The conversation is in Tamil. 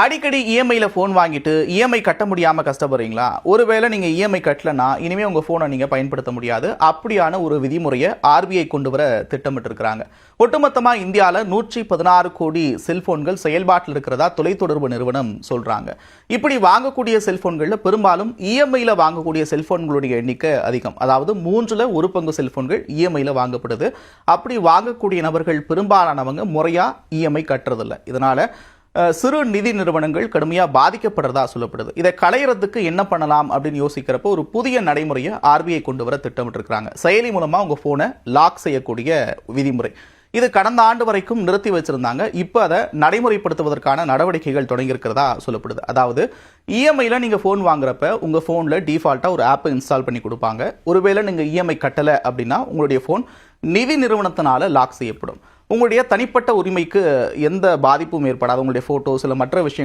அடிக்கடி இஎம்ஐல ஃபோன் வாங்கிட்டு இஎம்ஐ கட்ட முடியாம கஷ்டப்படுறீங்களா? ஒருவேளை நீங்க இஎம்ஐ கட்டலனா இனிமே உங்க போனை நீங்க பயன்படுத்த முடியாது. அப்படியான ஒரு விதிமுறையை ஆர்பிஐ கொண்டு வர திட்டமிட்டிருக்காங்க. ஒட்டுமொத்தமா இந்தியால 116 கோடி செல்போன்கள் செயல்பாட்டில் இருக்கிறதா தொலைத்தொடர்பு நிறுவனம் சொல்றாங்க. இப்படி வாங்கக்கூடிய செல்போன்கள்ல பெரும்பாலும் இஎம்ஐல வாங்கக்கூடிய செல்போன்களுடைய எண்ணிக்கை அதிகம். அதாவது 3ல் 1 பங்கு செல்போன்கள் இஎம்ஐல வாங்கப்படுது. அப்படி வாங்கக்கூடிய நபர்கள் பெரும்பாலானவங்க முறையா இஎம்ஐ கட்டுறதில்லை. இதனால சிறு நிதி நிறுவனங்கள் கடுமையாக பாதிக்கப்படுறதா சொல்லப்படுது. இதை களையறதுக்கு என்ன பண்ணலாம் அப்படின்னு யோசிக்கிறப்போ ஒரு புதிய நடைமுறையை ஆர்பிஐ கொண்டு வர திட்டமிட்டிருக்கிறாங்க. செயலி மூலமா உங்க போனை லாக் செய்யக்கூடிய விதிமுறை. இது கடந்த ஆண்டு வரைக்கும் நிறுத்தி வச்சிருந்தாங்க. இப்போ அதை நடைமுறைப்படுத்துவதற்கான நடவடிக்கைகள் தொடங்கியிருக்கிறதா சொல்லப்படுது. அதாவது இஎம்ஐல நீங்க போன் வாங்குறப்ப உங்க போன்ல டிஃபால்ட்டா ஒரு ஆப்பை இன்ஸ்டால் பண்ணி கொடுப்பாங்க. ஒருவேளை நீங்க இஎம்ஐ கட்டல அப்படின்னா உங்களுடைய போன் நிதி நிறுவனத்தினால லாக் செய்யப்படும். உங்களுடைய தனிப்பட்ட உரிமைக்கு எந்த பாதிப்பும் ஏற்படாது. உங்களுடைய போட்டோஸ் இல்ல மற்ற விஷயம்